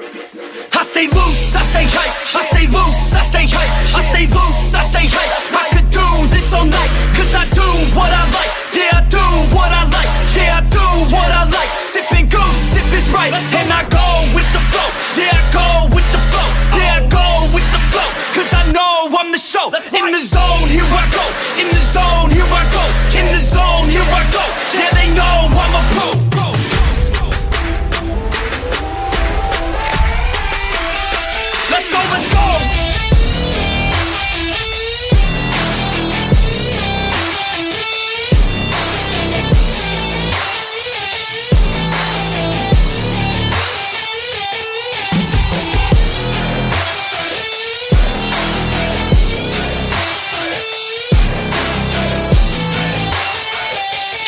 I stay loose, I stay hype. I stay loose, I stay hype. I stay loose, I stay hype. I could do this all night, cause I do what I like. Yeah, I do what I like. Yeah, I do what I like. Sipping goose, sip is right. And I go with the flow. Yeah, I go with the flow. Yeah, I go with the flow. Cause I know I'm the show. In the zone, here I go. In the zone, here I go. In the zone, here I go. Yeah, they know I'm a pro. Let's go, let's go!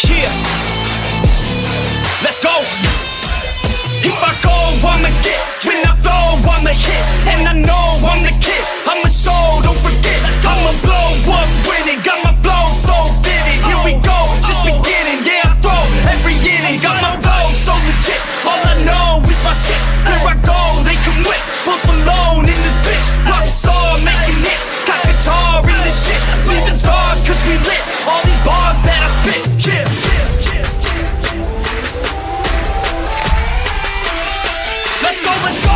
Yeah. Let's go! If I go, I'ma get. When I flow, I'ma hit. And I know I'm the kid. I'm a soul, don't forget. I'ma blow up winning. Got my flow so fitted. Here we go, just beginning. Yeah, I throw every inning. Got my flow so legit. All I know is my shit. Here I go, they can whip. Post Malone in this bitch. Rockstar making hits. Got guitar in this shit. Leaving scars cause we lit. All these bars that I spit. Yeah, yeah, yeah. Let's go, let's go!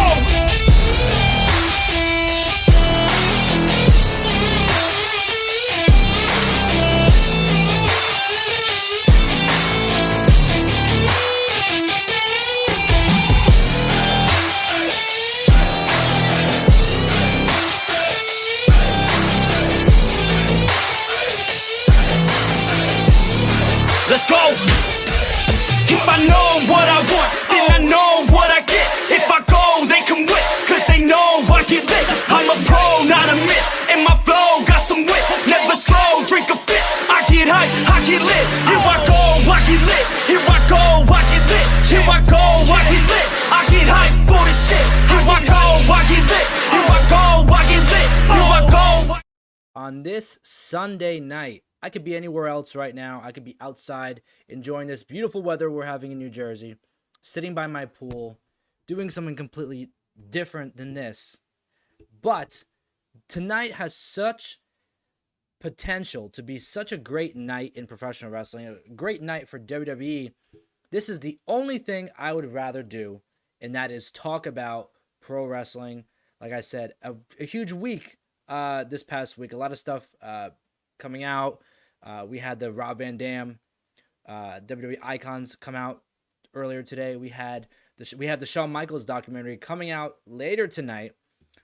Let's go! If I know what I want, then I know what I get. If I go, they can win, cause they know I get lit. I'm a pro, not a myth, and my flow got some wit. Never slow, drink a fit. I get hype, I get lit. Here I go, I get lit. Here I go, I get lit. Here I go, I get lit. I get hype for the shit. Here I go, I get lit. Here I go, I get lit. Here I go. On this Sunday night, I could be anywhere else right now. I could be outside enjoying this beautiful weather we're having in New Jersey, sitting by my pool, doing something completely different than this. But tonight has such potential to be such a great night in professional wrestling, a great night for WWE. This is the only thing I would rather do, and that is talk about pro wrestling. Like I said, a huge week this past week. A lot of stuff coming out. We had the Rob Van Dam WWE Icons come out earlier today. We have the Shawn Michaels documentary coming out later tonight.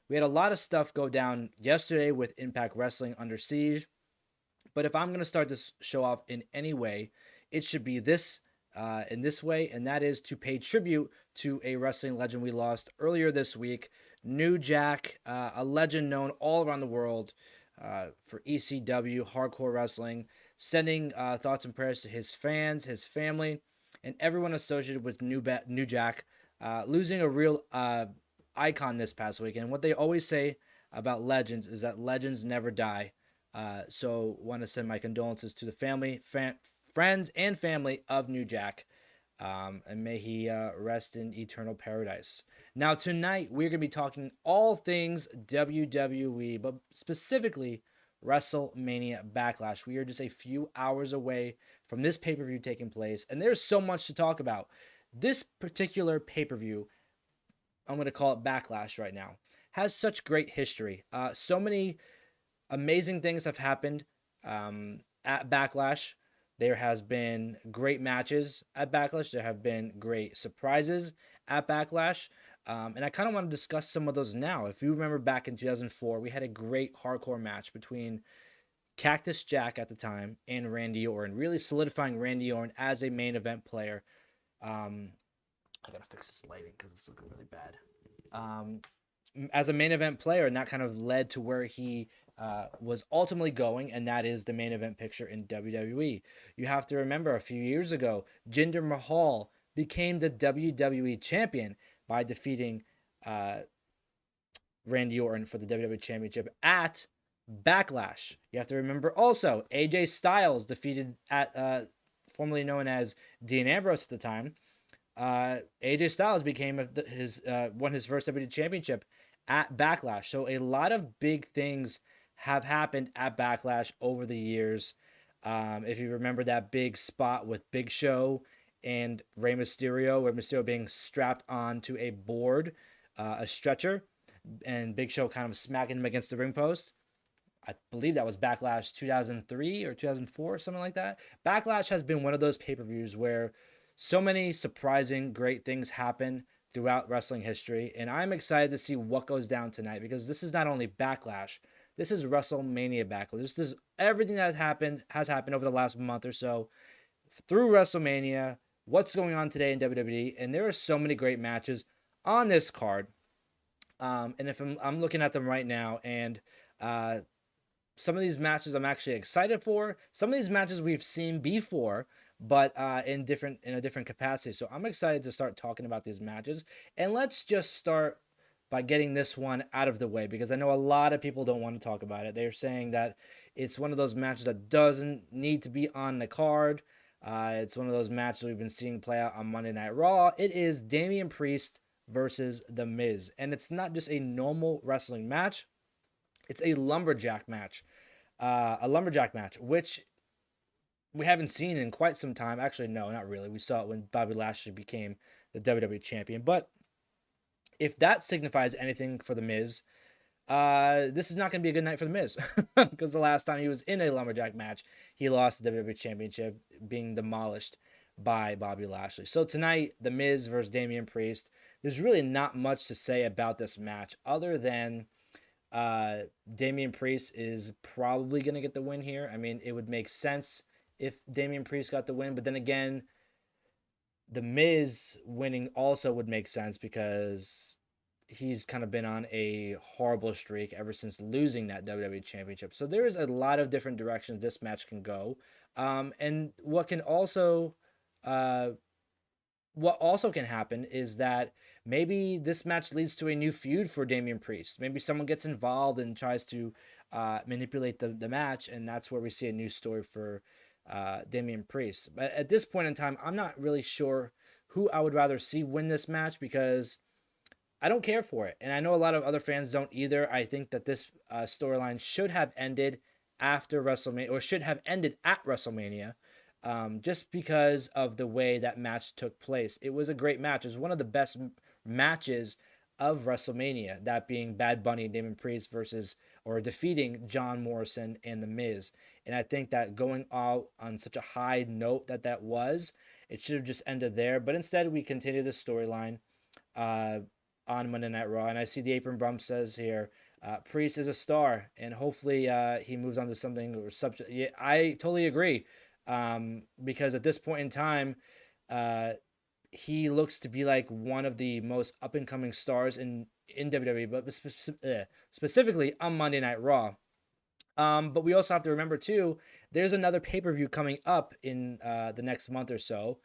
We had a lot of stuff go down yesterday with Impact Wrestling Under Siege. But if I'm going to start this show off in any way, it should be this in this way, and that is to pay tribute to a wrestling legend we lost earlier this week, New Jack, a legend known all around the world for ECW, hardcore wrestling, sending thoughts and prayers to his fans, his family, and everyone associated with New Jack, losing a real icon this past week. And what they always say about legends is that legends never die. So want to send my condolences to the family, friends, and family of New Jack, and may he rest in eternal paradise. Now, tonight, we're going to be talking all things WWE, but specifically WrestleMania BackLash. We are just a few hours away from this pay-per-view taking place, and there's so much to talk about. This particular pay-per-view, I'm going to call it BackLash right now, has such great history. So many amazing things have happened at BackLash. There has been great matches at BackLash. There have been great surprises at BackLash. And I kind of want to discuss some of those now. If you remember back in 2004, we had a great hardcore match between Cactus Jack at the time and Randy Orton, really solidifying Randy Orton as a main event player. I got to fix this lighting because it's looking really bad. As a main event player, and that kind of led to where he was ultimately going, and that is the main event picture in WWE. You have to remember, a few years ago, Jinder Mahal became the WWE champion by defeating Randy Orton for the WWE Championship at BackLash. You have to remember also, AJ Styles defeated, at formerly known as Dean Ambrose at the time, AJ Styles won his first WWE Championship at Backlash. So a lot of big things have happened at Backlash over the years. If you remember that big spot with Big Show and Rey Mysterio, where Mysterio being strapped onto a board, a stretcher, and Big Show kind of smacking him against the ring post. I believe that was Backlash 2003 or 2004, something like that. Backlash has been one of those pay-per-views where so many surprising, great things happen throughout wrestling history, and I'm excited to see what goes down tonight because this is not only Backlash, this is WrestleMania Backlash. This is everything that has happened over the last month or so through WrestleMania, what's going on today in WWE, and there are so many great matches on this card. And if I'm looking at them right now, and some of these matches I'm actually excited for. Some of these matches we've seen before, but in a different capacity. So I'm excited to start talking about these matches. And let's just start by getting this one out of the way because I know a lot of people don't want to talk about it. They're saying that it's one of those matches that doesn't need to be on the card. It's one of those matches we've been seeing play out on Monday Night Raw. It is Damian Priest versus The Miz. And it's not just a normal wrestling match. It's a lumberjack match. Which we haven't seen in quite some time. Actually, no, not really. We saw it when Bobby Lashley became the WWE champion. But if that signifies anything for The Miz, this is not going to be a good night for The Miz. Because the last time he was in a lumberjack match, he lost the WWE championship, being demolished by Bobby Lashley. So tonight, The Miz versus Damian Priest. There's really not much to say about this match other than Damian Priest is probably going to get the win here. I mean, it would make sense if Damian Priest got the win, but then again, The Miz winning also would make sense because he's kind of been on a horrible streak ever since losing that WWE Championship. So there's a lot of different directions this match can go. And what also can happen is that maybe this match leads to a new feud for Damian Priest. Maybe someone gets involved and tries to manipulate the match, and that's where we see a new story for Damian Priest. But at this point in time, I'm not really sure who I would rather see win this match because I don't care for it. And I know a lot of other fans don't either. I think that this storyline should have ended after WrestleMania, or should have ended at WrestleMania. Just because of the way that match took place. It was a great match. It was one of the best matches of WrestleMania, that being Bad Bunny and Damian Priest defeating John Morrison and The Miz. And I think that going out on such a high note that was, it should have just ended there. But instead, we continue the storyline on Monday Night Raw. And I see the apron bump says here, Priest is a star, and hopefully he moves on to something or subject. Yeah, I totally agree. Because at this point in time, he looks to be like one of the most up-and-coming stars in WWE, but specifically on Monday Night Raw. But we also have to remember, too, there's another pay-per-view coming up in the next month or so,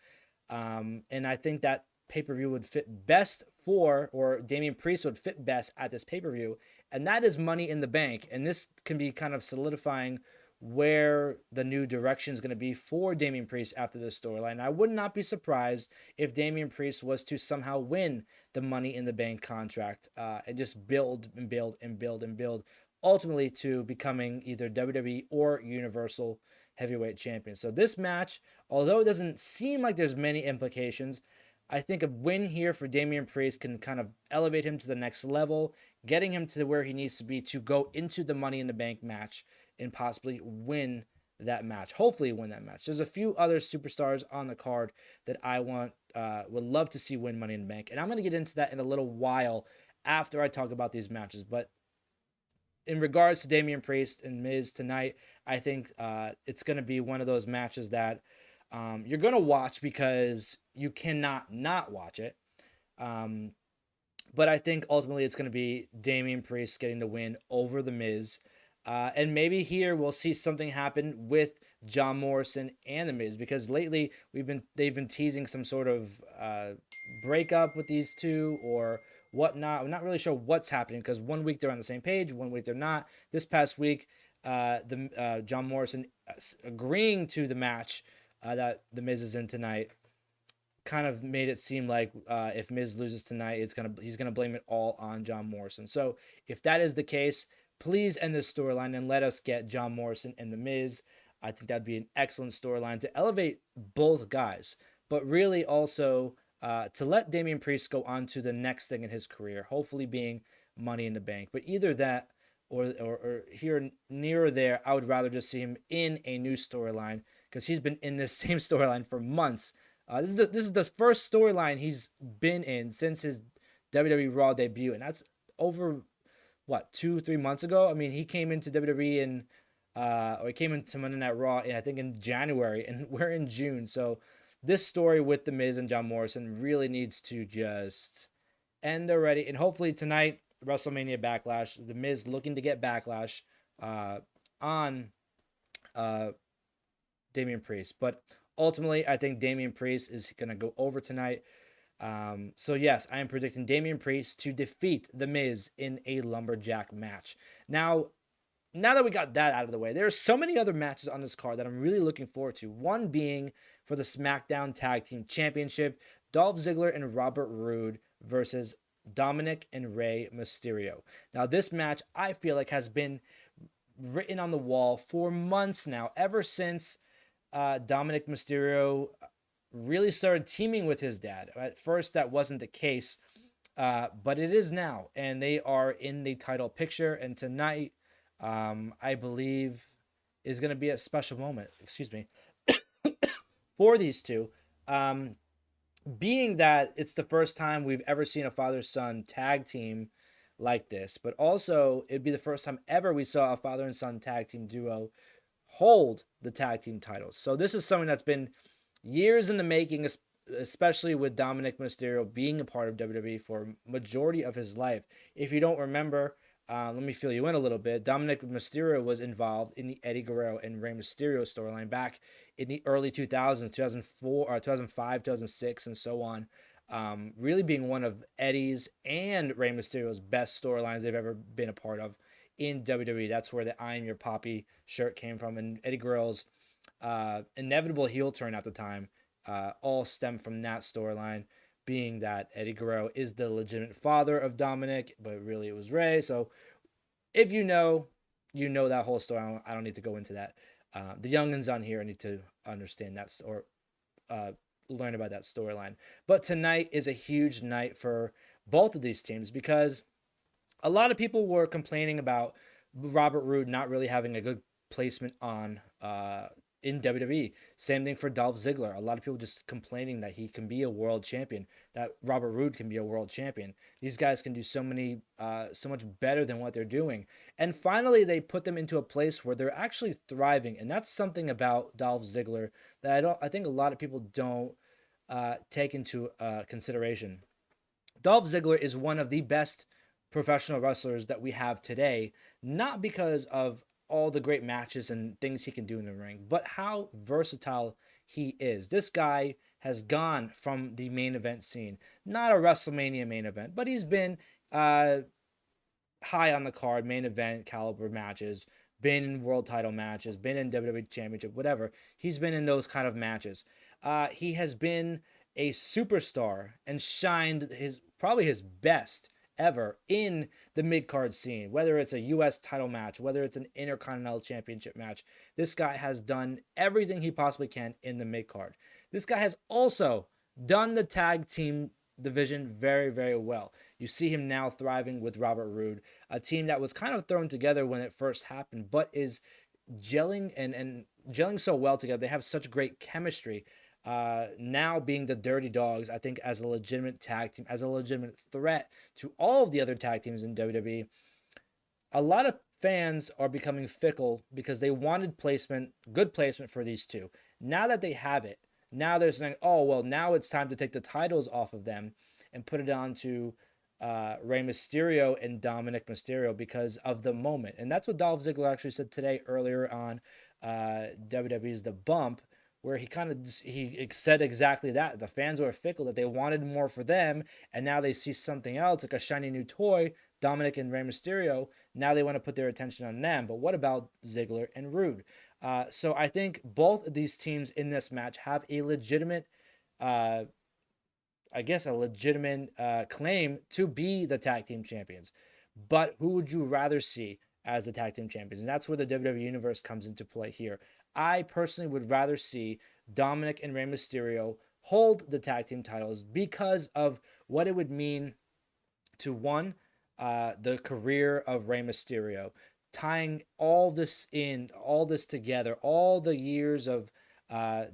and I think that pay-per-view would fit best or Damian Priest would fit best at this pay-per-view, and that is Money in the Bank, and this can be kind of solidifying where the new direction is going to be for Damian Priest after this storyline. I would not be surprised if Damian Priest was to somehow win the Money in the Bank contract and just build and build and build and build, ultimately to becoming either WWE or Universal Heavyweight Champion. So this match, although it doesn't seem like there's many implications, I think a win here for Damian Priest can kind of elevate him to the next level, getting him to where he needs to be to go into the Money in the Bank match and possibly win that match. Hopefully win that match. There's a few other superstars on the card that I would love to see win Money in the Bank. And I'm going to get into that in a little while after I talk about these matches. But in regards to Damian Priest and Miz tonight, I think it's going to be one of those matches that you're going to watch because you cannot not watch it. But I think ultimately it's going to be Damian Priest getting the win over The Miz. And maybe here we'll see something happen with John Morrison and The Miz, because lately they've been teasing some sort of breakup with these two or whatnot. I'm not really sure what's happening because 1 week they're on the same page, 1 week they're not. This past week, John Morrison agreeing to the match that The Miz is in tonight kind of made it seem like if Miz loses tonight, he's gonna blame it all on John Morrison. So if that is the case, please end this storyline and let us get John Morrison and the Miz. I think that'd be an excellent storyline to elevate both guys, but really also to let Damian Priest go on to the next thing in his career, hopefully being Money in the Bank. But either that or here near or there, I would rather just see him in a new storyline because he's been in this same storyline for months. This is the first storyline he's been in since his WWE Raw debut, and that's over what 2-3 months ago. I mean, he came into WWE or he came into Monday Night Raw, I think in January, and we're in June. So this story with The Miz and John Morrison really needs to just end already, and hopefully tonight, WrestleMania Backlash, The Miz looking to get Backlash on Damian Priest, but ultimately, I think Damian Priest is going to go over tonight. So yes, I am predicting Damian Priest to defeat The Miz in a lumberjack match. Now that we got that out of the way, there are so many other matches on this card that I'm really looking forward to. One being for the SmackDown Tag Team Championship, Dolph Ziggler and Robert Roode versus Dominic and Rey Mysterio. Now, this match, I feel like, has been written on the wall for months now, ever since Dominic Mysterio really started teaming with his dad. At first, that wasn't the case, but it is now, and they are in the title picture. And tonight, I believe, is going to be a special moment. Excuse me, for these two, being that it's the first time we've ever seen a father-son tag team like this, but also it'd be the first time ever we saw a father and son tag team duo hold the tag team titles. So this is something that's been years in the making, especially with Dominic Mysterio being a part of WWE for majority of his life. If you don't remember, let me fill you in a little bit. Dominic Mysterio was involved in the Eddie Guerrero and Rey Mysterio storyline back in the early 2000s, 2004, 2005, 2006, and so on. Really being one of Eddie's and Rey Mysterio's best storylines they've ever been a part of in WWE. That's where the I Am Your Poppy shirt came from, and Eddie Guerrero's inevitable heel turn at the time all stemmed from that storyline, being that Eddie Guerrero is the legitimate father of Dominic, but really it was Rey. So if you know that whole story. I don't need to go into that. The youngins on here need to understand that or learn about that storyline. But tonight is a huge night for both of these teams because a lot of people were complaining about Robert Roode not really having a good placement on in WWE. Same thing for Dolph Ziggler. A lot of people just complaining that he can be a world champion, that Robert Roode can be a world champion. These guys can do so much better than what they're doing. And finally, they put them into a place where they're actually thriving. And that's something about Dolph Ziggler that I think a lot of people don't take into consideration. Dolph Ziggler is one of the best professional wrestlers that we have today, not because of all the great matches and things he can do in the ring, but how versatile he is. This guy has gone from the main event scene, not a WrestleMania main event, but he's been high on the card, main event caliber matches, been in world title matches, been in WWE Championship, whatever. He's been in those kind of matches. He has been a superstar and shined probably his best ever in the mid-card scene, whether it's a U.S. title match, whether it's an Intercontinental Championship match. This guy has done everything he possibly can in the mid-card. This guy has also done the tag team division very, very well. You see him now thriving with Robert Roode, a team that was kind of thrown together when it first happened, but is gelling and gelling so well together. They have such great chemistry. Now being the Dirty Dogs, I think as a legitimate tag team, as a legitimate threat to all of the other tag teams in WWE, a lot of fans are becoming fickle because they wanted good placement for these two. Now that they have it, now they're saying, oh, well, now it's time to take the titles off of them and put it on to Rey Mysterio and Dominic Mysterio because of the moment. And that's what Dolph Ziggler actually said today earlier on WWE's The Bump, where he said exactly that. The fans were fickle, that they wanted more for them, and now they see something else, like a shiny new toy, Dominic and Rey Mysterio. Now they want to put their attention on them. But what about Ziggler and Roode? So I think both of these teams in this match have a legitimate I guess, a legitimate claim to be the tag team champions. But who would you rather see as the tag team champions? And that's where the WWE Universe comes into play here. I personally would rather see Dominic and Rey Mysterio hold the tag team titles because of what it would mean to one, the career of Rey Mysterio, tying all this in, all this together, all the years of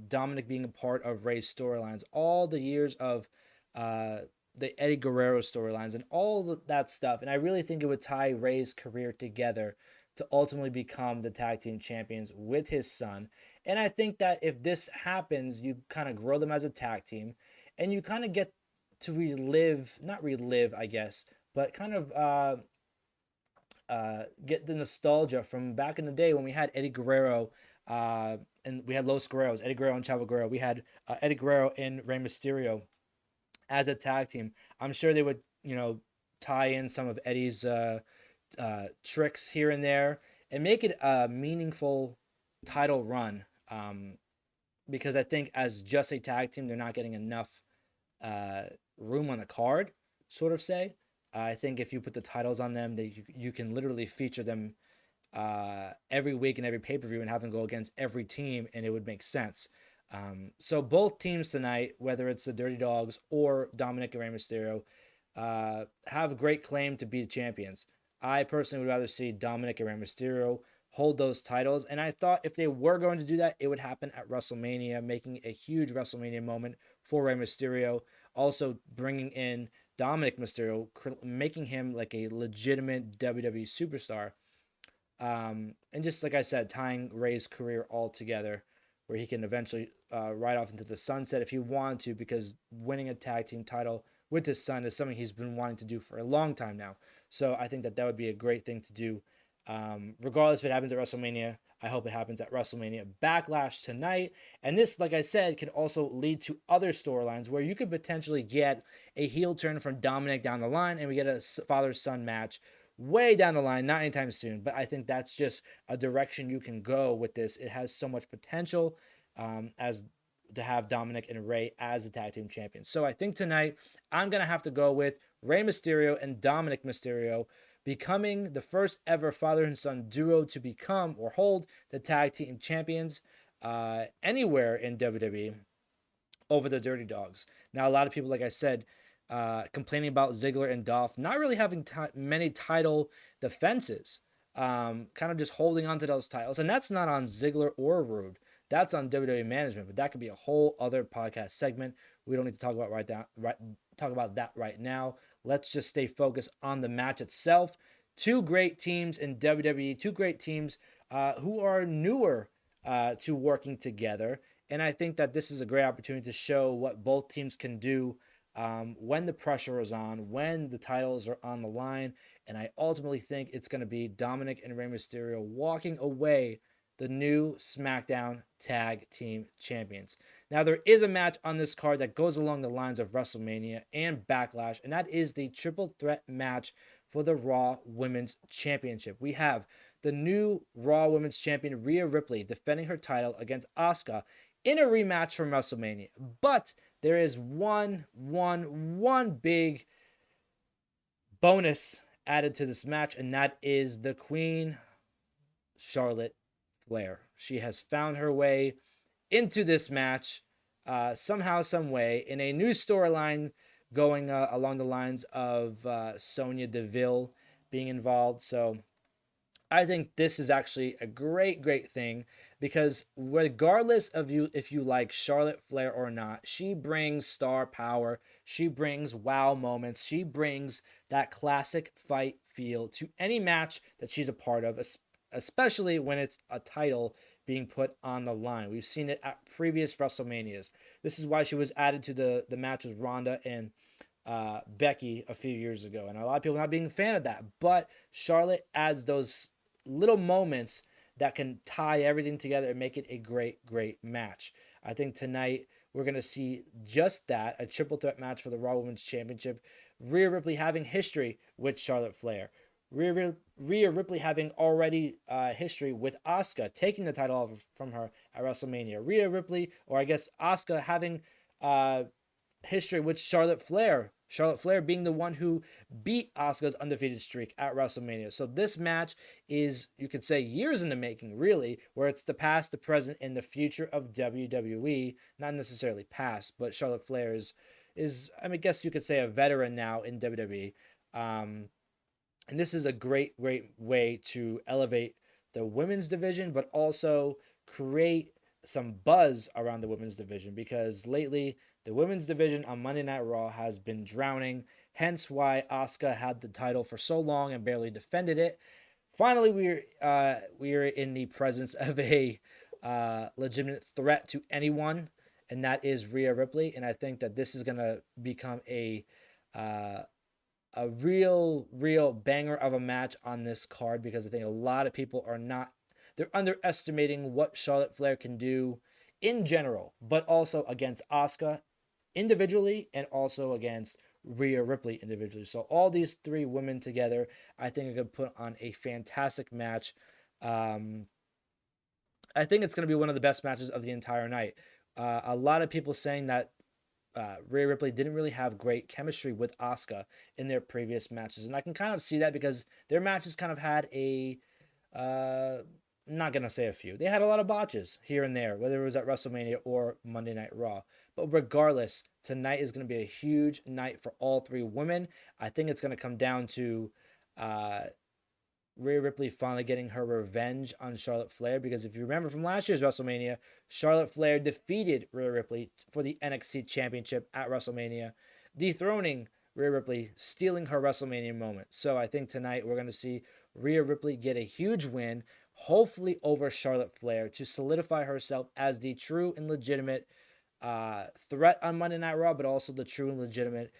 Dominic being a part of Rey's storylines, all the years of the Eddie Guerrero storylines, and all that stuff. And I really think it would tie Rey's career together to ultimately become the tag team champions with his son. And I think that if this happens, you kind of grow them as a tag team, and you kind of get to relive, not relive, I guess, but kind of get the nostalgia from back in the day when we had Eddie Guerrero and we had Los Guerreros, Eddie Guerrero and Chavo Guerrero. We had Eddie Guerrero and Rey Mysterio as a tag team. I'm sure they would, tie in some of Eddie's tricks here and there and make it a meaningful title run. Because I think as just a tag team, they're not getting enough room on the card, sort of say. I think if you put the titles on them, you can literally feature them every week and every pay-per-view and have them go against every team, and it would make sense. So both teams tonight, whether it's the Dirty Dogs or Dominic and Rey Mysterio, have a great claim to be the champions. I personally would rather see Dominic and Rey Mysterio hold those titles, and I thought if they were going to do that, it would happen at WrestleMania, making a huge WrestleMania moment for Rey Mysterio, also bringing in Dominic Mysterio, making him like a legitimate WWE superstar. And just like I said, tying Rey's career all together, where he can eventually ride off into the sunset if he wanted to, because winning a tag team title with his son is something he's been wanting to do for a long time now. So I think that would be a great thing to do. Regardless if it happens at WrestleMania, I hope it happens at WrestleMania BackLash tonight. And this, like I said, can also lead to other storylines where you could potentially get a heel turn from Dominic down the line, and we get a father-son match way down the line, not anytime soon. But I think that's just a direction you can go with this. It has so much potential as to have Dominic and Rey as the tag team champions. So I think tonight I'm going to have to go with Rey Mysterio and Dominic Mysterio becoming the first ever father and son duo to become or hold the tag team champions anywhere in WWE over the Dirty Dogs. Now, a lot of people, like I said, complaining about Ziggler and Dolph not really having many title defenses, kind of just holding on to those titles. And that's not on Ziggler or Rude. That's on WWE management, but that could be a whole other podcast segment. We don't need to talk about that right now. Let's just stay focused on the match itself. Two great teams in WWE, two great teams who are newer to working together. And I think that this is a great opportunity to show what both teams can do when the pressure is on, when the titles are on the line. And I ultimately think it's going to be Dominic and Rey Mysterio walking away the new SmackDown Tag Team Champions. Now, there is a match on this card that goes along the lines of WrestleMania and BackLash, and that is the triple threat match for the Raw Women's Championship. We have the new Raw Women's Champion, Rhea Ripley, defending her title against Asuka in a rematch from WrestleMania. But there is one big bonus added to this match, and that is the Queen, Charlotte Flair. She has found her way into this match somehow, some way, in a new storyline going along the lines of Sonya Deville being involved. So I think this is actually a great thing, because regardless of if you like Charlotte Flair or not, she brings star power, she brings wow moments, she brings that classic fight feel to any match that she's a part of, especially when it's a title being put on the line. We've seen it at previous WrestleManias. This is why she was added to the match with Ronda and Becky a few years ago. And a lot of people not being a fan of that. But Charlotte adds those little moments that can tie everything together and make it a great match. I think tonight we're going to see just that, a triple threat match for the Raw Women's Championship. Rhea Ripley having history with Charlotte Flair. Rhea Ripley having already history with Asuka, taking the title from her at WrestleMania. Rhea Ripley, or I guess Asuka, having history with Charlotte Flair. Charlotte Flair being the one who beat Asuka's undefeated streak at WrestleMania. So this match is, you could say, years in the making, really, where it's the past, the present, and the future of WWE. Not necessarily past, but Charlotte Flair is I mean, I guess you could say a veteran now in WWE. And this is a great, great way to elevate the women's division, but also create some buzz around the women's division, because lately the women's division on Monday Night Raw has been drowning, hence why Asuka had the title for so long and barely defended it. Finally, we're in the presence of a legitimate threat to anyone, and that is Rhea Ripley. And I think that this is going to become uh, a real banger of a match on this card, because I think a lot of people they're underestimating what Charlotte Flair can do in general, but also against Asuka individually and also against Rhea Ripley individually. So all these three women together, I think are going to put on a fantastic match. I think it's going to be one of the best matches of the entire night. A lot of people saying that Rhea Ripley didn't really have great chemistry with Asuka in their previous matches, and I can kind of see that because their matches kind of had not gonna say a few. They had a lot of botches here and there, whether it was at WrestleMania or Monday Night Raw. But regardless, tonight is going to be a huge night for all three women. I think it's going to come down to Rhea Ripley finally getting her revenge on Charlotte Flair, because if you remember from last year's WrestleMania, Charlotte Flair defeated Rhea Ripley for the NXT Championship at WrestleMania, dethroning Rhea Ripley, stealing her WrestleMania moment. So I think tonight we're going to see Rhea Ripley get a huge win, hopefully over Charlotte Flair, to solidify herself as the true and legitimate threat on Monday Night Raw, but also the true and legitimate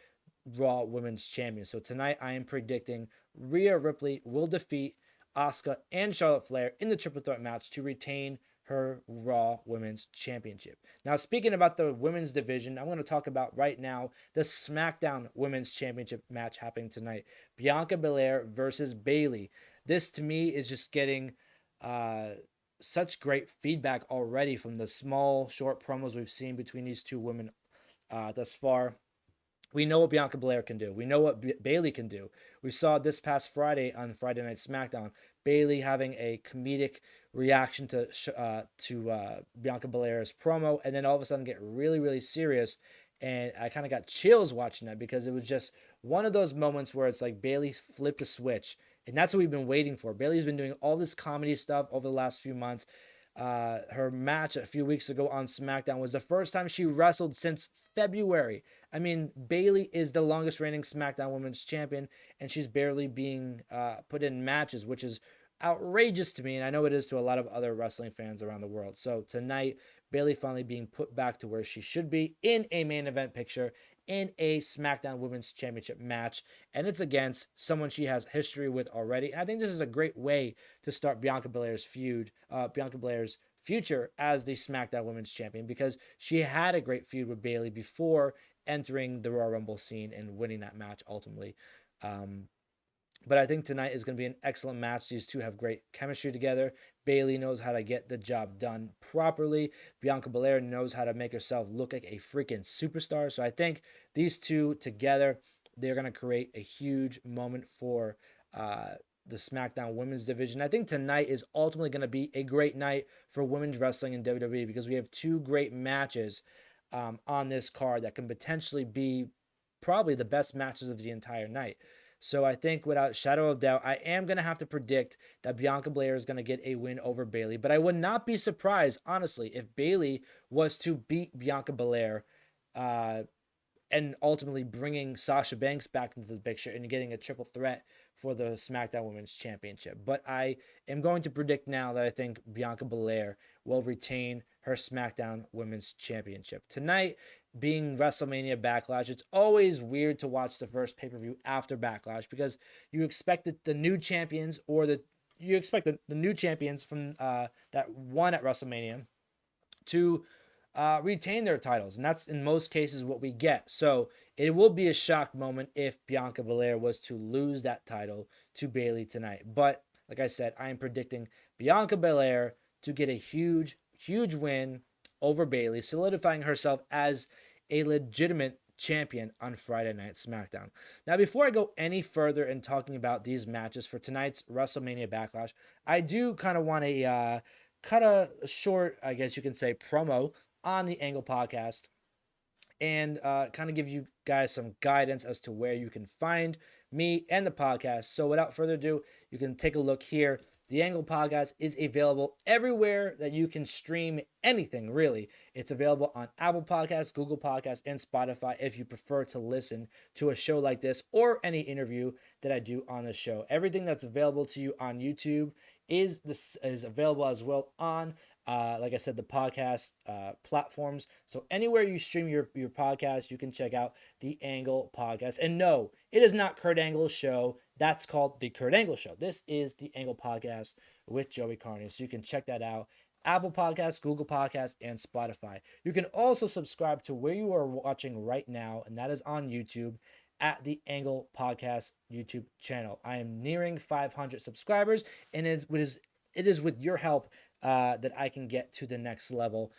Raw Women's Champion. So tonight I am predicting Rhea Ripley will defeat Asuka and Charlotte Flair in the triple threat match to retain her Raw Women's Championship. Now, speaking about the women's division, I'm going to talk about right now the SmackDown Women's Championship match happening tonight. Bianca Belair versus Bayley. This, to me, is just getting such great feedback already from the small, short promos we've seen between these two women thus far. We know what Bianca Belair can do. We know what Bayley can do. We saw this past Friday on Friday Night SmackDown, Bayley having a comedic reaction to Bianca Belair's promo, and then all of a sudden get really, really serious. And I kind of got chills watching that, because it was just one of those moments where it's like Bayley flipped a switch. And that's what we've been waiting for. Bayley's been doing all this comedy stuff over the last few months. Her match a few weeks ago on SmackDown was the first time she wrestled since February. I mean, Bayley is the longest reigning SmackDown Women's Champion, and she's barely being put in matches, which is outrageous to me, and I know it is to a lot of other wrestling fans around the world. So tonight, Bayley finally being put back to where she should be in a main event picture, in a SmackDown Women's Championship match, and it's against someone she has history with already. And I think this is a great way to start Bianca Belair's future as the SmackDown Women's Champion, because she had a great feud with Bayley before entering the Royal Rumble scene and winning that match ultimately. But I think tonight is going to be an excellent match. These two have great chemistry together. Bayley knows how to get the job done properly. Bianca Belair knows how to make herself look like a freaking superstar. So I think these two together, they're going to create a huge moment for the SmackDown Women's Division. I think tonight is ultimately going to be a great night for women's wrestling in WWE, because we have two great matches on this card that can potentially be probably the best matches of the entire night. So I think without shadow of doubt, I am going to have to predict that Bianca Belair is going to get a win over Bayley. But I would not be surprised, honestly, if Bayley was to beat Bianca Belair and ultimately bringing Sasha Banks back into the picture and getting a triple threat for the SmackDown Women's Championship. But I am going to predict now that I think Bianca Belair will retain her SmackDown Women's Championship. Tonight, being WrestleMania BackLash, it's always weird to watch the first pay-per-view after BackLash, because you expect the new champions, or the new champions from that won at WrestleMania to retain their titles, and that's in most cases what we get. So it will be a shock moment if Bianca Belair was to lose that title to Bayley tonight. But like I said, I am predicting Bianca Belair to get a huge win over Bayley, solidifying herself as a legitimate champion on Friday Night SmackDown. Now, before I go any further in talking about these matches for tonight's WrestleMania Backlash, I do kind of want to cut a short, I guess you can say, promo on the Angle podcast and kind of give you guys some guidance as to where you can find me and the podcast. So without further ado, you can take a look here. The Angle Podcast is available everywhere that you can stream anything, really. It's available on Apple Podcasts, Google Podcasts, and Spotify if you prefer to listen to a show like this or any interview that I do on the show. Everything that's available to you on YouTube is available as well on like I said, the podcast platforms. So anywhere you stream your podcast, you can check out the Angle Podcast. And no, it is not Kurt Angle's show. That's called the Kurt Angle Show. This is the Angle Podcast with Joey Karni. So you can check that out. Apple Podcasts, Google Podcasts, and Spotify. You can also subscribe to where you are watching right now, and that is on YouTube at the Angle Podcast YouTube channel. I am nearing 500 subscribers, and it is with your help that I can get to the next level.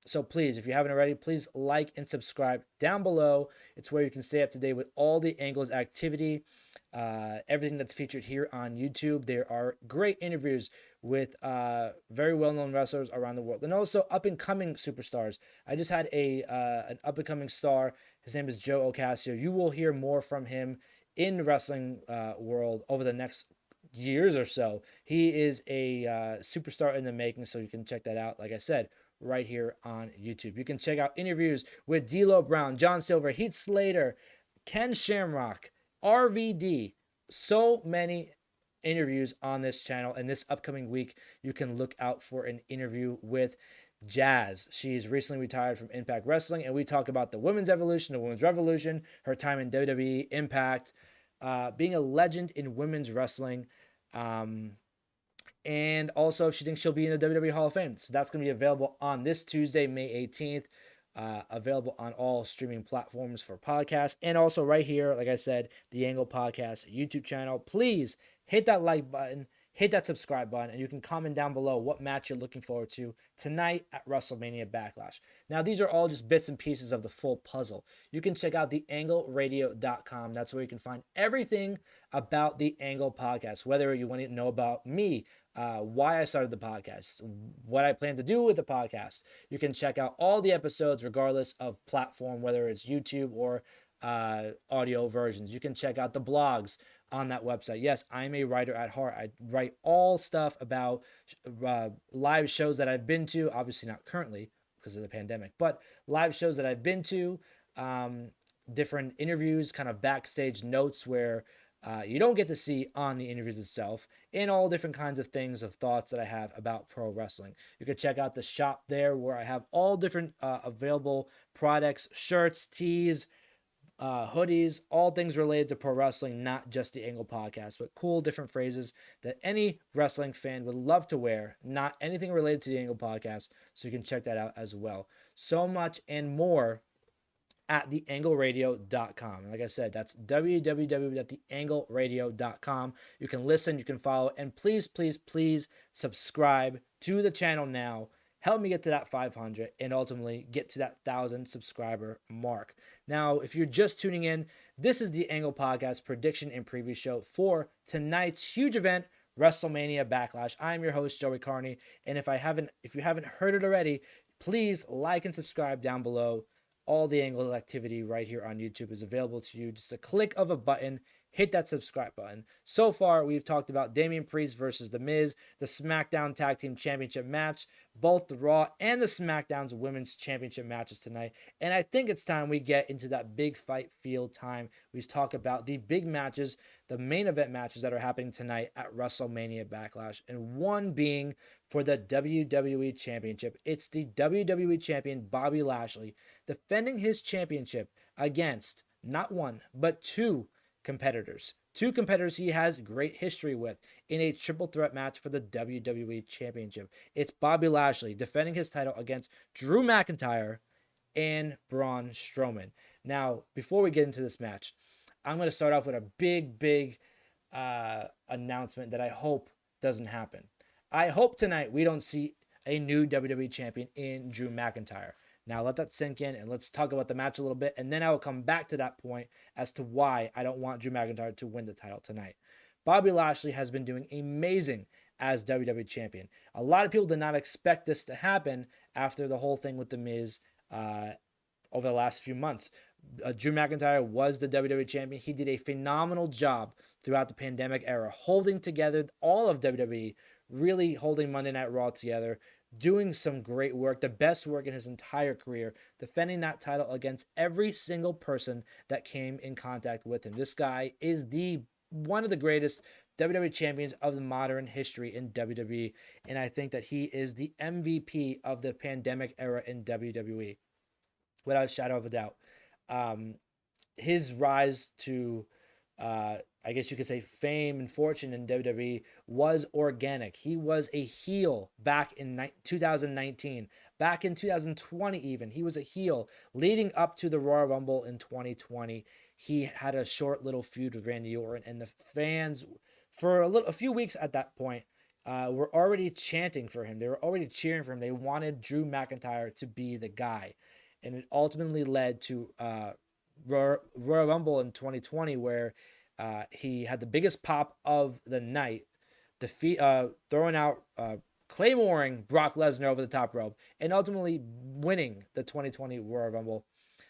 So please, if you haven't already, please like and subscribe down below. It's where you can stay up to date with all the Angles activity, everything that's featured here on YouTube. There are great interviews with very well-known wrestlers around the world, and also up-and-coming superstars. I just had an up-and-coming star. His name is Joe Ocasio. You will hear more from him in the wrestling world over the next years or so. He is a superstar in the making, so you can check that out, like I said, right here on YouTube. You can check out interviews with D'Lo Brown, John Silver, Heath Slater, Ken Shamrock, RVD. So many interviews on this channel, and this upcoming week you can look out for an interview with Jazz. She's recently retired from Impact Wrestling, and we talk about the women's evolution, the women's revolution, her time in WWE, Impact, being a legend in women's wrestling, and also if she thinks she'll be in the WWE Hall of Fame. So that's going to be available on this Tuesday, May 18th, available on all streaming platforms for podcasts, and also right here, like I said, the Angle Podcast YouTube channel. Please hit that like button, hit that subscribe button, and you can comment down below what match you're looking forward to tonight at WrestleMania Backlash. Now, these are all just bits and pieces of the full puzzle. You can check out theangleradio.com. That's where you can find everything about the Angle Podcast, whether you want to know about me, why I started the podcast, what I plan to do with the podcast. You can check out all the episodes regardless of platform, whether it's YouTube or audio versions. You can check out the blogs on that website. Yes, I'm a writer at heart. I write all stuff about live shows that I've been to, obviously not currently because of the pandemic, but live shows that I've been to, different interviews, kind of backstage notes where you don't get to see on the interviews itself, and all different kinds of things, of thoughts that I have about pro wrestling. You can check out the shop there where I have all different available products, shirts, tees, hoodies, all things related to pro wrestling, not just the Angle Podcast, but cool different phrases that any wrestling fan would love to wear, not anything related to the Angle Podcast. So you can check that out as well. So much and more at theangleradio.com. And like I said, that's www.theangleradio.com. You can listen, you can follow, and please, please, please subscribe to the channel now. Help me get to that 500 and ultimately get to that 1,000 subscriber mark. Now, if you're just tuning in, this is the Angle Podcast prediction and preview show for tonight's huge event, WrestleMania Backlash. I'm your host, Joey Karni, and if you haven't heard it already, please like and subscribe down below. All the Angle activity right here on YouTube is available to you. Just a click of a button. Hit that subscribe button. So far, we've talked about Damian Priest versus The Miz, the SmackDown Tag Team Championship match, both the Raw and the SmackDown's Women's Championship matches tonight. And I think it's time we get into that big fight field time. We talk about the big matches, the main event matches that are happening tonight at WrestleMania Backlash, and one being for the WWE Championship. It's the WWE Champion Bobby Lashley defending his championship against not one, but two competitors he has great history with in a triple threat match for the WWE Championship. It's Bobby Lashley defending his title against Drew McIntyre and Braun Strowman. Now, before we get into this match, I'm going to start off with a big announcement that I hope doesn't happen. I hope tonight we don't see a new WWE champion in Drew McIntyre. Now let that sink in and let's talk about the match a little bit. And then I will come back to that point as to why I don't want Drew McIntyre to win the title tonight. Bobby Lashley has been doing amazing as WWE Champion. A lot of people did not expect this to happen after the whole thing with The Miz over the last few months. Drew McIntyre was the WWE Champion. He did a phenomenal job throughout the pandemic era, holding together all of WWE, really holding Monday Night Raw together, doing some great work, the best work in his entire career, defending that title against every single person that came in contact with him. This guy is one of the greatest WWE champions of the modern history in WWE, and I think that he is the MVP of the pandemic era in WWE, without a shadow of a doubt. His rise to, I guess you could say, fame and fortune in WWE was organic. He was a heel back in 2019. Back in 2020 even, he was a heel. Leading up to the Royal Rumble in 2020, he had a short little feud with Randy Orton, and the fans, for a few weeks at that point, were already chanting for him. They were already cheering for him. They wanted Drew McIntyre to be the guy. And it ultimately led to Royal Rumble in 2020, where he had the biggest pop of the night, throwing out, claymoring Brock Lesnar over the top rope, and ultimately winning the 2020 Royal Rumble,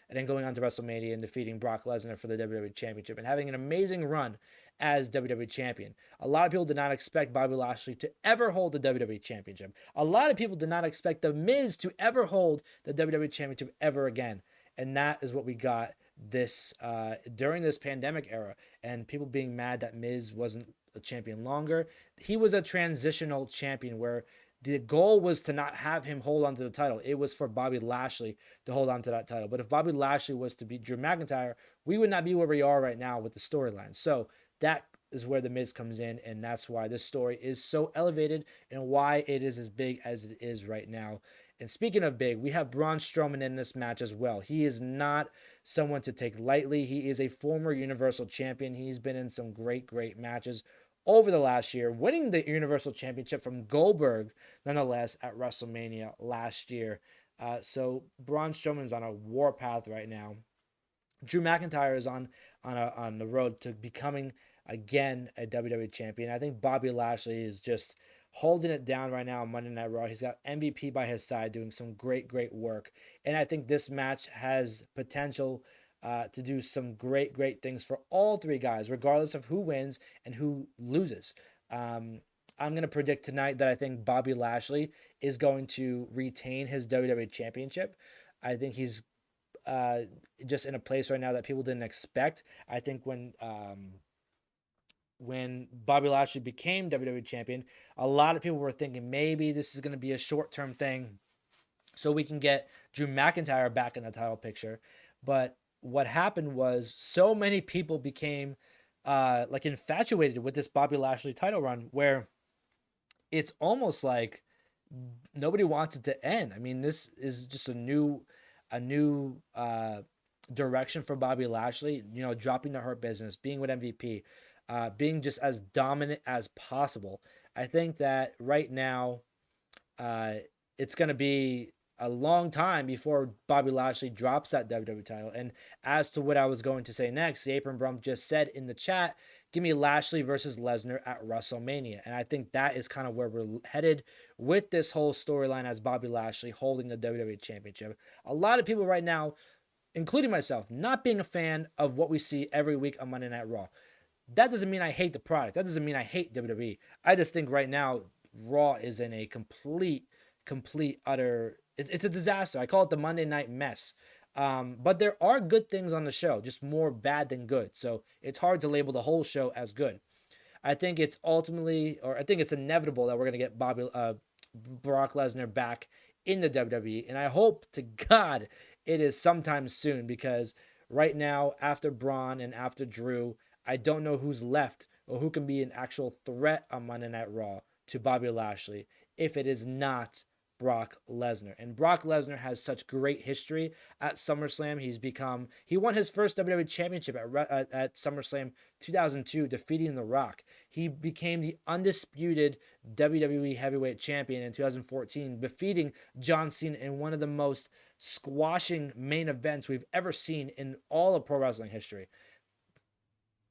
and then going on to WrestleMania and defeating Brock Lesnar for the WWE Championship and having an amazing run as WWE Champion. A lot of people did not expect Bobby Lashley to ever hold the WWE Championship. A lot of people did not expect The Miz to ever hold the WWE Championship ever again. And that is what we got during this pandemic era, and people being mad that Miz wasn't a champion longer. He was a transitional champion where the goal was to not have him hold on to the title. It was for Bobby Lashley to hold on to that title. But if Bobby Lashley was to beat Drew McIntyre, we would not be where we are right now with the storyline. So that is where The Miz comes in, and that's why this story is so elevated and why it is as big as it is right now. And speaking of big, we have Braun Strowman in this match as well. He is not someone to take lightly. He is a former Universal Champion. He's been in some great, great matches over the last year, winning the Universal Championship from Goldberg, nonetheless, at WrestleMania last year. So Braun Strowman's on a warpath right now. Drew McIntyre is on the road to becoming, again, a WWE Champion. I think Bobby Lashley is just holding it down right now on Monday Night Raw. He's got MVP by his side doing some great, great work. And I think this match has potential to do some great, great things for all three guys, regardless of who wins and who loses. I'm going to predict tonight that I think Bobby Lashley is going to retain his WWE Championship. I think he's just in a place right now that people didn't expect. I think when Bobby Lashley became WWE Champion, a lot of people were thinking maybe this is going to be a short-term thing so we can get Drew McIntyre back in the title picture. But what happened was so many people became infatuated with this Bobby Lashley title run, where it's almost like nobody wants it to end. I mean, this is just a new direction for Bobby Lashley, dropping the Hurt Business, being with MVP, being just as dominant as possible. I think that right now it's going to be a long time before Bobby Lashley drops that WWE title. And as to what I was going to say next, the Apron Bump just said in the chat, give me Lashley versus Lesnar at WrestleMania. And I think that is kind of where we're headed with this whole storyline as Bobby Lashley holding the WWE Championship. A lot of people right now, including myself, not being a fan of what we see every week on Monday Night Raw. That doesn't mean I hate the product. That doesn't mean I hate WWE. I just think right now Raw is in a complete, utter... It's a disaster. I call it the Monday Night Mess. But there are good things on the show, just more bad than good. So it's hard to label the whole show as good. I think it's inevitable that we're going to get Brock Lesnar back in the WWE. And I hope to God it is sometime soon, because right now, after Braun and after Drew, I don't know who's left or who can be an actual threat on Monday Night Raw to Bobby Lashley if it is not Brock Lesnar. And Brock Lesnar has such great history at SummerSlam. He won his first WWE Championship at SummerSlam 2002, defeating The Rock. He became the undisputed WWE Heavyweight Champion in 2014, defeating John Cena in one of the most squashing main events we've ever seen in all of pro wrestling history.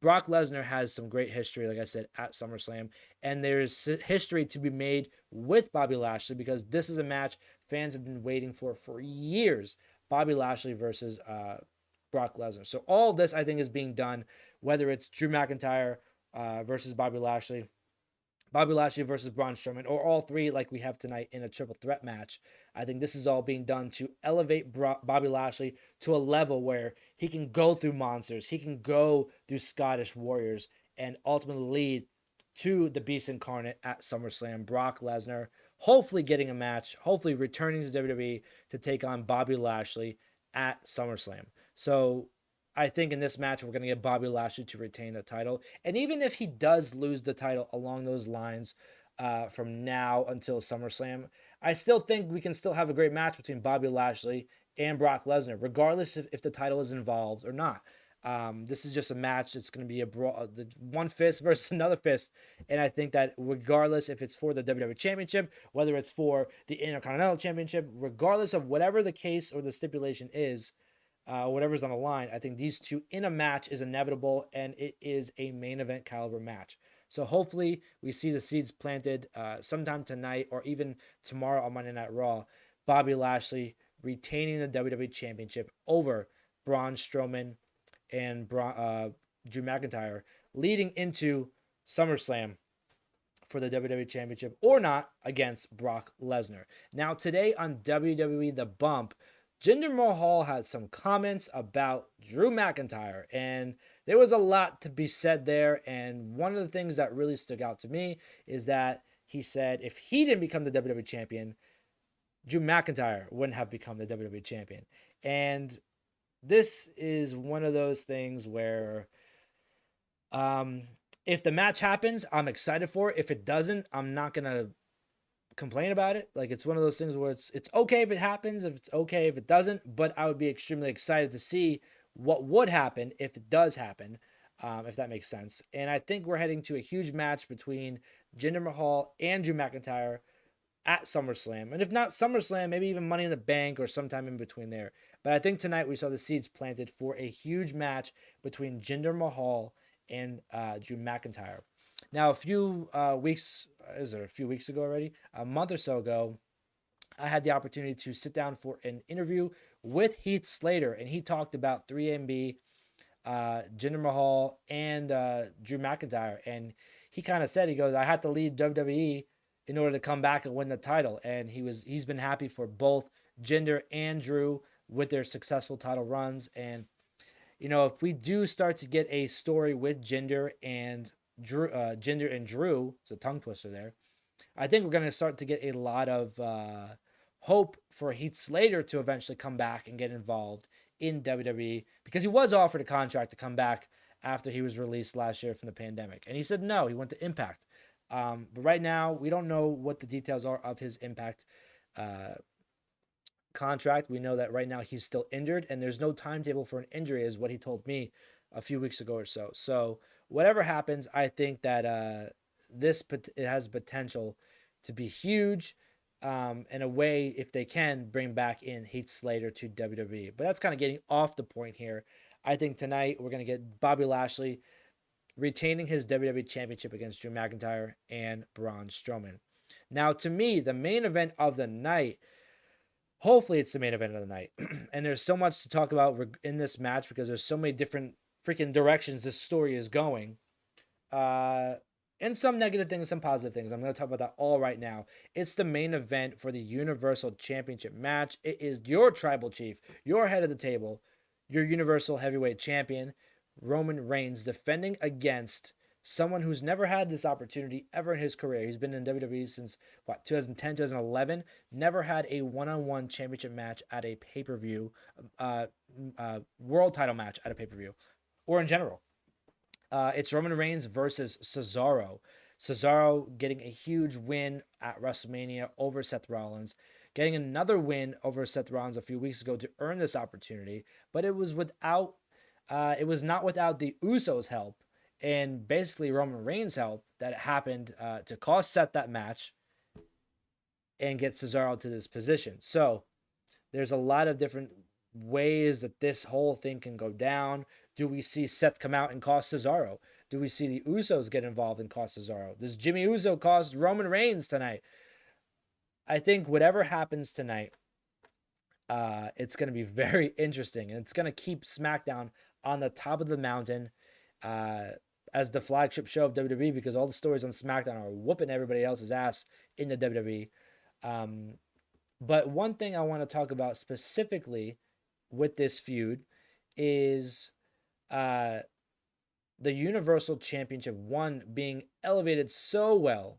Brock Lesnar has some great history, like I said, at SummerSlam, and there's history to be made with Bobby Lashley because this is a match fans have been waiting for years. Bobby Lashley versus Brock Lesnar. So all of this, I think, is being done, whether it's Drew McIntyre versus Bobby Lashley versus Braun Strowman, or all three like we have tonight in a triple threat match. I think this is all being done to elevate Bobby Lashley to a level where he can go through monsters, he can go through Scottish warriors, and ultimately lead to the Beast Incarnate at SummerSlam, Brock Lesnar, hopefully getting a match, hopefully returning to WWE to take on Bobby Lashley at SummerSlam. So I think in this match, we're going to get Bobby Lashley to retain the title. And even if he does lose the title along those lines from now until SummerSlam, I still think we can still have a great match between Bobby Lashley and Brock Lesnar, regardless if the title is involved or not. This is just a match. It's going to be the one fist versus another fist. And I think that regardless if it's for the WWE Championship, whether it's for the Intercontinental Championship, regardless of whatever the case or the stipulation is, whatever's on the line, I think these two in a match is inevitable, and it is a main event caliber match. So hopefully we see the seeds planted sometime tonight or even tomorrow on Monday Night Raw. Bobby Lashley retaining the WWE Championship over Braun Strowman and Drew McIntyre, leading into SummerSlam for the WWE Championship or not against Brock Lesnar. Now today on WWE The Bump, Jinder Mahal had some comments about Drew McIntyre, and there was a lot to be said there. And one of the things that really stuck out to me is that he said if he didn't become the WWE champion, Drew McIntyre wouldn't have become the WWE champion. And this is one of those things where if the match happens, I'm excited for it. If it doesn't, I'm not going to complain about it. Like, it's one of those things where it's okay if it happens, if it's okay if it doesn't, but I would be extremely excited to see what would happen if it does happen, if that makes sense. And I think we're heading to a huge match between Jinder Mahal and Drew McIntyre at SummerSlam. And if not SummerSlam, maybe even Money in the Bank or sometime in between there. But I think tonight we saw the seeds planted for a huge match between Jinder Mahal and Drew McIntyre. Now, a few weeks ago already? A month or so ago, I had the opportunity to sit down for an interview with Heath Slater, and he talked about 3MB, Jinder Mahal, and Drew McIntyre. And he kind of said, he goes, I had to leave WWE in order to come back and win the title. And he's been happy for both Jinder and Drew with their successful title runs. And, you know, if we do start to get a story with Jinder and Drew, it's a tongue twister there, I think we're going to start to get a lot of hope for Heath Slater to eventually come back and get involved in WWE, because he was offered a contract to come back after he was released last year from the pandemic. And he said no, he went to Impact. But right now, we don't know what the details are of his Impact contract. We know that right now he's still injured, and there's no timetable for an injury, is what he told me a few weeks ago or so. So whatever happens, I think that it has potential to be huge, in a way, if they can bring back in Heath Slater to WWE. But that's kind of getting off the point here. I think tonight we're going to get Bobby Lashley retaining his WWE Championship against Drew McIntyre and Braun Strowman. Now, to me, the main event of the night, hopefully it's the main event of the night. And there's so much to talk about in this match because there's so many different freaking directions this story is going. And some negative things, some positive things. I'm going to talk about that all right now. It's the main event for the Universal Championship match. It is your tribal chief, your head of the table, your Universal Heavyweight Champion, Roman Reigns, defending against someone who's never had this opportunity ever in his career. He's been in WWE since, 2010, 2011. Never had a one-on-one championship match at a pay-per-view, world title match at a pay-per-view, or in general. It's Roman Reigns versus Cesaro. Cesaro getting a huge win at WrestleMania over Seth Rollins, getting another win over Seth Rollins a few weeks ago to earn this opportunity, but it was not without the Usos' help and basically Roman Reigns' help that it happened to cost Seth that match and get Cesaro to this position. So There's a lot of different ways that this whole thing can go down. Do we see Seth come out and cost Cesaro? Do we see the Usos get involved and cost Cesaro? Does Jimmy Uso cost Roman Reigns tonight? I think whatever happens tonight, it's going to be very interesting, and it's going to keep SmackDown on the top of the mountain as the flagship show of WWE, because all the stories on SmackDown are whooping everybody else's ass in the WWE. But one thing I want to talk about specifically with this feud is the Universal Championship 1 being elevated so well,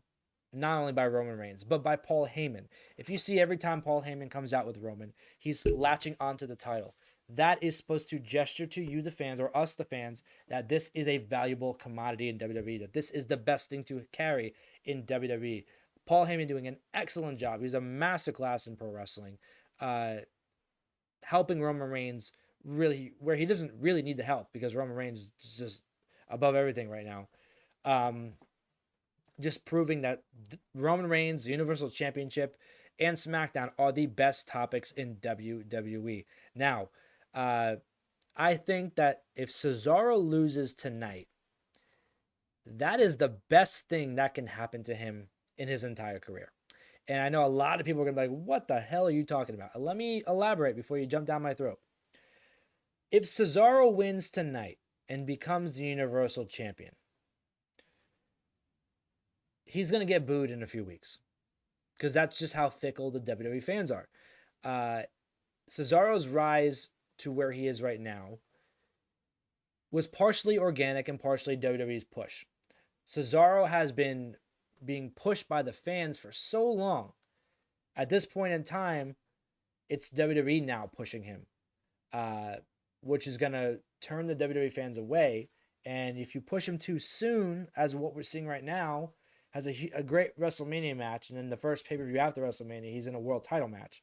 not only by Roman Reigns, but by Paul Heyman. If you see every time Paul Heyman comes out with Roman, he's latching onto the title. That is supposed to gesture to you, the fans, or us, the fans, that this is a valuable commodity in WWE, that this is the best thing to carry in WWE. Paul Heyman doing an excellent job. He's a masterclass in pro wrestling, helping Roman Reigns really where he doesn't really need the help, because Roman Reigns is just above everything right now. Just proving that Roman Reigns, the Universal Championship, and SmackDown are the best topics in WWE. Now, I think that if Cesaro loses tonight, that is the best thing that can happen to him in his entire career. And I know a lot of people are going to be like, what the hell are you talking about? Let me elaborate before you jump down my throat. If Cesaro wins tonight and becomes the Universal Champion, he's going to get booed in a few weeks, because that's just how fickle the WWE fans are. Cesaro's rise to where he is right now was partially organic and partially WWE's push. Cesaro has been being pushed by the fans for so long. At this point in time, it's WWE now pushing him, which is going to turn the WWE fans away. And if you push him too soon, as what we're seeing right now, has a great WrestleMania match, and then the first pay-per-view after WrestleMania, he's in a world title match.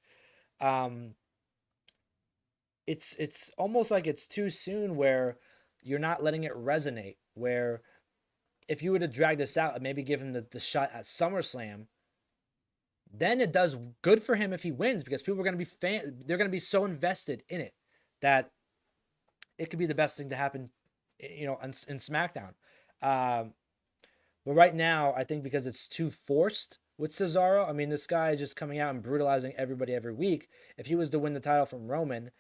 It's almost like it's too soon, where you're not letting it resonate, where if you were to drag this out and maybe give him the shot at SummerSlam, then it does good for him if he wins, because people are going to be they're going to be so invested in it that it could be the best thing to happen, in SmackDown. But right now, I think because it's too forced with Cesaro, I mean, this guy is just coming out and brutalizing everybody every week. If he was to win the title from Roman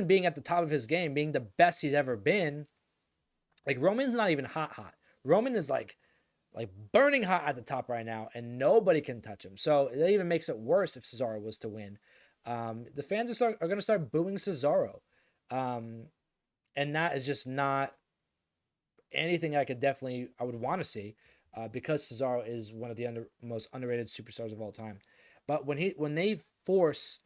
being at the top of his game, being the best he's ever been, like, Roman's not even hot. Roman is like burning hot at the top right now, and nobody can touch him. So it even makes it worse if Cesaro was to win. The fans are going to start booing Cesaro. And that is just not anything I would want to see, because Cesaro is one of the most underrated superstars of all time. But when they force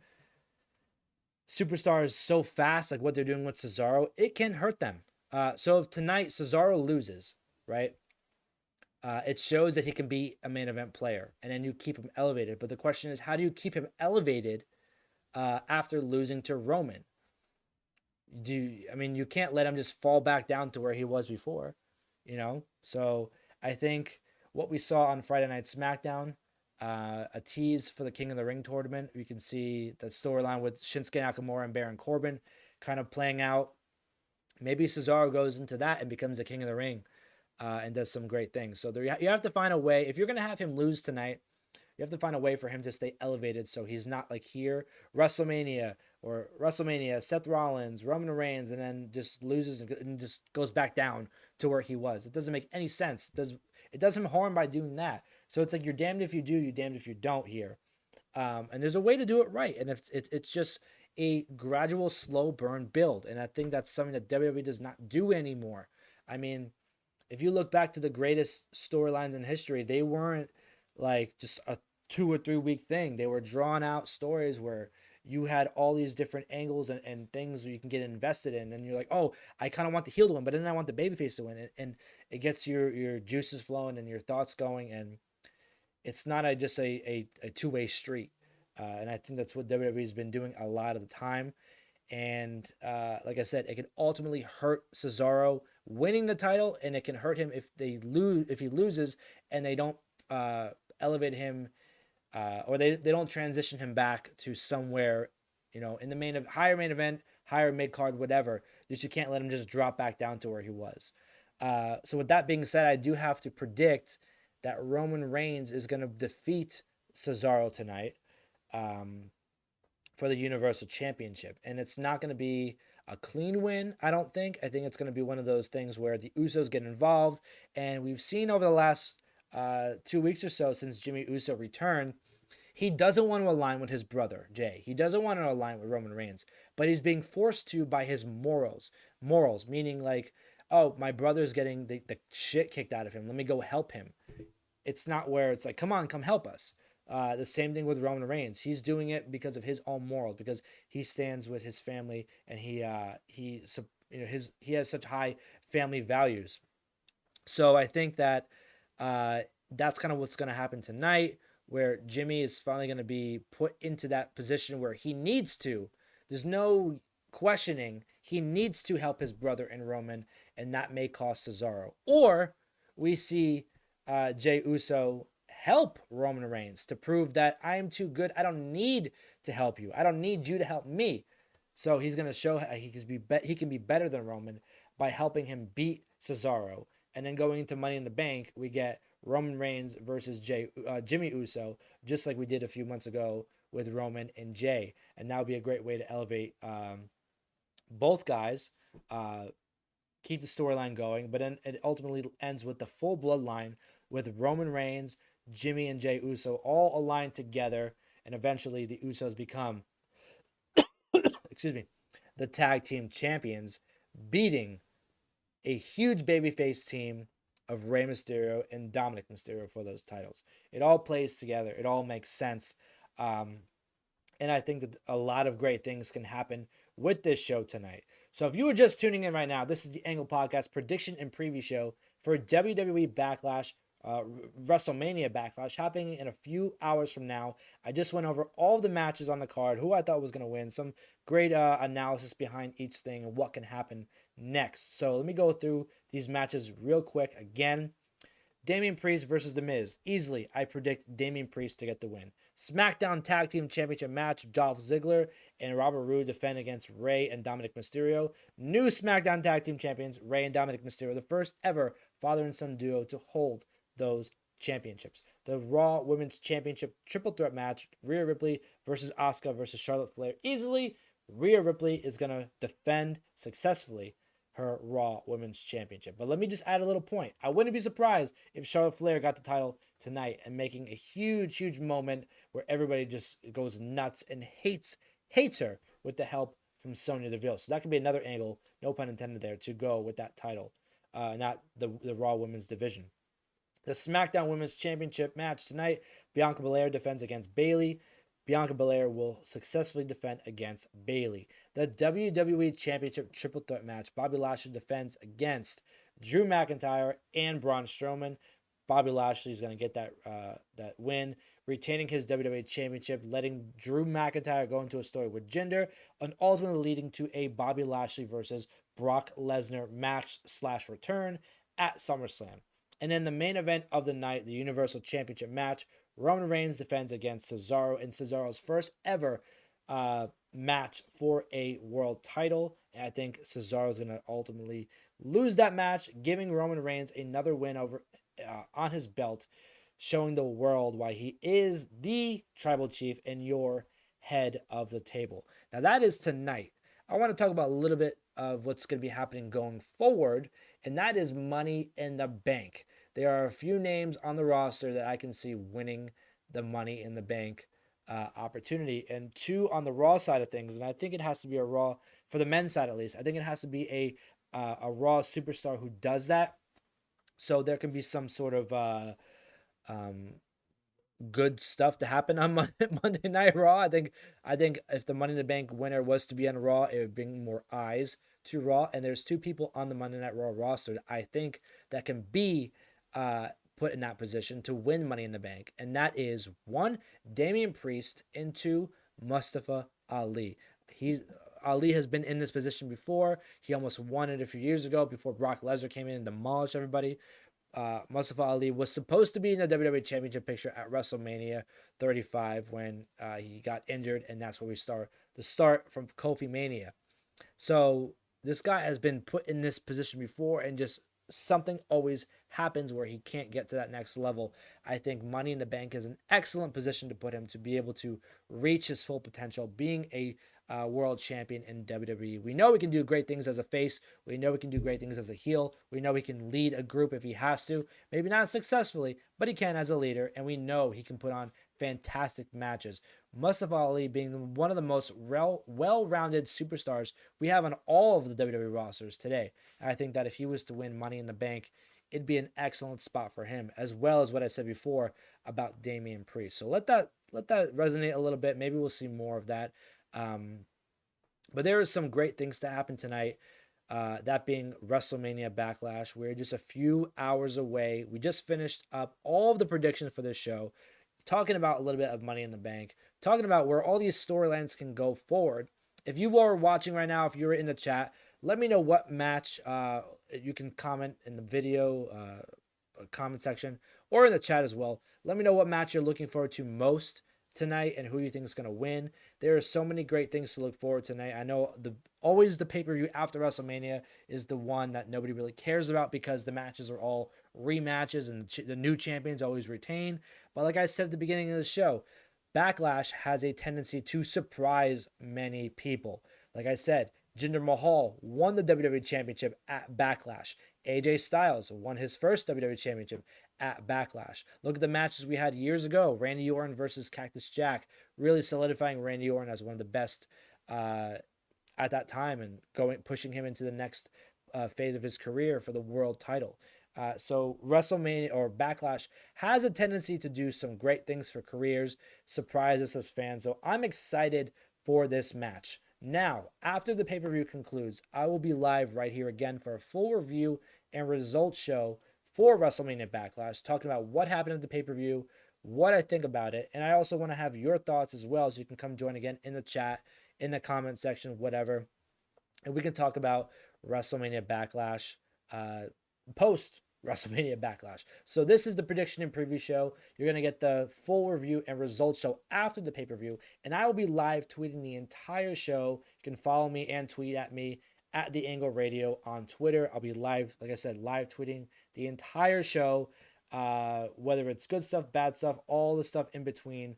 superstars so fast, like what they're doing with Cesaro, it can hurt them. So if tonight Cesaro loses, right, it shows that he can be a main event player, and then you keep him elevated. But the question is, how do you keep him elevated after losing to Roman? You can't let him just fall back down to where he was before, So I think what we saw on Friday Night SmackDown, a tease for the King of the Ring tournament. We can see the storyline with Shinsuke Nakamura and Baron Corbin kind of playing out. Maybe Cesaro goes into that and becomes the King of the Ring, and does some great things. So you have to find a way. If you're going to have him lose tonight, you have to find a way for him to stay elevated, so he's not like here, WrestleMania, Seth Rollins, Roman Reigns, and then just loses and just goes back down to where he was. It doesn't make any sense. It does him harm by doing that. So it's like, you're damned if you do, you're damned if you don't here. And there's a way to do it right. And it's just a gradual, slow burn build. And I think that's something that WWE does not do anymore. I mean, if you look back to the greatest storylines in history, they weren't like just a 2 or 3 week thing. They were drawn out stories where you had all these different angles and things you can get invested in, and you're like, oh, I kind of want the heel to win, but then I want the babyface to win, and it gets your juices flowing and your thoughts going, and it's not just a two-way street. And I think that's what WWE's been doing a lot of the time. And like I said, it can ultimately hurt Cesaro winning the title, and it can hurt him if he loses and they don't elevate him, or they don't transition him back to somewhere in the higher main event, higher mid card, whatever. You can't let him just drop back down to where he was. So with that being said, I do have to predict that Roman Reigns is going to defeat Cesaro tonight for the Universal Championship. And it's not going to be a clean win, I don't think. I think it's going to be one of those things where the Usos get involved. And we've seen over the last 2 weeks or so since Jimmy Uso returned, he doesn't want to align with his brother, Jay. He doesn't want to align with Roman Reigns. But he's being forced to by his morals. Morals, meaning like, oh, my brother's getting the shit kicked out of him. Let me go help him. It's not where it's like, come on, come help us. The same thing with Roman Reigns. He's doing it because of his own morals, because he stands with his family, and he has such high family values. So I think that that's kind of what's going to happen tonight, where Jimmy is finally going to be put into that position where he needs to. There's no questioning. He needs to help his brother and Roman, and that may cost Cesaro. Or we see Jey Uso help Roman Reigns to prove that I am too good. I don't need to help you. I don't need you to help me. So he's going to show he can be better than Roman by helping him beat Cesaro. And then going into Money in the Bank, we get Roman Reigns versus Jimmy Uso, just like we did a few months ago with Roman and Jay. And that would be a great way to elevate both guys, keep the storyline going, but then it ultimately ends with the full bloodline with Roman Reigns, Jimmy, and Jey Uso all aligned together, and eventually the Usos become the tag team champions, beating a huge babyface team of Rey Mysterio and Dominic Mysterio for those titles. It all plays together. It all makes sense. And I think that a lot of great things can happen with this show tonight. So if you were just tuning in right now, this is the Angle Podcast prediction and preview show for WWE BackLash, WrestleMania BackLash, happening in a few hours from now. I just went over all the matches on the card, who I thought was going to win, some great analysis behind each thing and what can happen next. So let me go through these matches real quick. Again, Damian Priest versus The Miz. Easily, I predict Damian Priest to get the win. SmackDown Tag Team Championship match, Dolph Ziggler and Robert Roode defend against Rey and Dominic Mysterio. New SmackDown Tag Team Champions, Rey and Dominic Mysterio, the first ever father and son duo to hold those championships. The Raw Women's Championship triple threat match, Rhea Ripley versus Asuka versus Charlotte Flair. Easily, Rhea Ripley is going to defend successfully her Raw Women's Championship. But let me just add a little point. I wouldn't be surprised if Charlotte Flair got the title tonight and making a huge, huge moment where everybody just goes nuts and hates her with the help from Sonya Deville. So that could be another angle, no pun intended there, to go with that title, not the Raw Women's division. The SmackDown Women's Championship match tonight, Bianca Belair defends against Bayley. Bianca Belair will successfully defend against Bayley. The WWE Championship triple threat match, Bobby Lashley defends against Drew McIntyre and Braun Strowman. Bobby Lashley is going to get that win, retaining his WWE Championship, letting Drew McIntyre go into a story with Jinder, and ultimately leading to a Bobby Lashley versus Brock Lesnar match/return at SummerSlam. And then the main event of the night, the Universal Championship match, Roman Reigns defends against Cesaro in Cesaro's first ever match for a world title. And I think Cesaro is going to ultimately lose that match, giving Roman Reigns another win over on his belt, showing the world why he is the tribal chief and your head of the table. Now that is tonight. I want to talk about a little bit of what's going to be happening going forward, and that is Money in the Bank. There are a few names on the roster that I can see winning the Money in the Bank opportunity, and two on the Raw side of things. And I think it has to be a Raw, for the men's side at least, I think it has to be a Raw superstar who does that. So there can be some sort of good stuff to happen on Monday Night Raw. I think if the Money in the Bank winner was to be on Raw, it would bring more eyes to Raw. And there's two people on the Monday Night Raw roster that I think that can be put in that position to win Money in the Bank. And that is one, Damian Priest, and two, Mustafa Ali. Ali has been in this position before. He almost won it a few years ago before Brock Lesnar came in and demolished everybody. Mustafa Ali was supposed to be in the WWE Championship picture at WrestleMania 35 when he got injured, and that's where we saw the start from Kofi Mania. So this guy has been put in this position before, and just something always happens where he can't get to that next level. I think Money in the Bank is an excellent position to put him to be able to reach his full potential, being a world champion in WWE. We know he can do great things as a face. We know he can do great things as a heel. We know he can lead a group if he has to. Maybe not successfully, but he can as a leader. And we know he can put on fantastic matches. Mustafa Ali being one of the most well-rounded superstars we have on all of the WWE rosters today. And I think that if he was to win Money in the Bank, it'd be an excellent spot for him, as well as what I said before about Damian Priest. So let that resonate a little bit. Maybe we'll see more of that. But there is some great things to happen tonight. That being WrestleMania BackLash. We're just a few hours away. We just finished up all of the predictions for this show, talking about a little bit of Money in the Bank, talking about where all these storylines can go forward. If you are watching right now, if you're in the chat, let me know what match. You can comment in the video comment section or in the chat as well. Let me know what match you're looking forward to most tonight and who you think is going to win. There are so many great things to look forward to tonight. I know always the pay-per-view after WrestleMania is the one that nobody really cares about because the matches are all rematches and the new champions always retain. But like I said at the beginning of the show, BackLash has a tendency to surprise many people. Like I said, Jinder Mahal won the WWE Championship at BackLash. AJ Styles won his first WWE Championship at BackLash. Look at the matches we had years ago. Randy Orton versus Cactus Jack, really solidifying Randy Orton as one of the best at that time and pushing him into the next phase of his career for the world title. So WrestleMania or BackLash has a tendency to do some great things for careers, surprise us as fans. So I'm excited for this match. Now, after the pay-per-view concludes, I will be live right here again for a full review and results show for WrestleMania BackLash, talking about what happened at the pay-per-view, what I think about it, and I also want to have your thoughts as well, so you can come join again in the chat, in the comment section, whatever, and we can talk about WrestleMania BackLash post WrestleMania BackLash. So this is the prediction and preview show. You're going to get the full review and results show after the pay-per-view, and I will be live tweeting the entire show. You can follow me and tweet at me at The Angle Radio on Twitter. I'll be live, like I said, live tweeting the entire show, whether it's good stuff, bad stuff, all the stuff in between.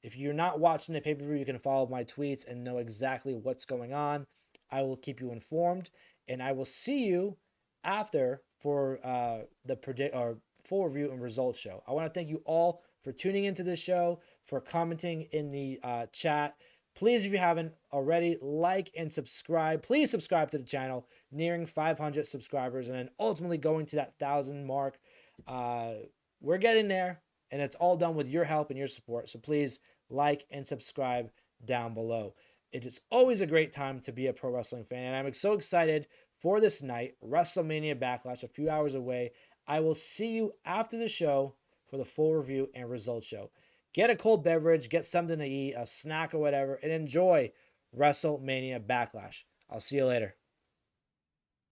If you're not watching the pay-per-view, you can follow my tweets and know exactly what's going on. I will keep you informed, and I will see you after for the full review and results show. I want to thank you all for tuning into this show, for commenting in the chat. Please, if you haven't already, like and subscribe. Please subscribe to the channel, nearing 500 subscribers, and then ultimately going to that 1,000 mark. We're getting there, and it's all done with your help and your support. So please like and subscribe down below. It is always a great time to be a pro wrestling fan, and I'm so excited for this night, WrestleMania BackLash, a few hours away. I will see you after the show for the full review and results show. Get a cold beverage, get something to eat, a snack or whatever, and enjoy WrestleMania BackLash. I'll see you later.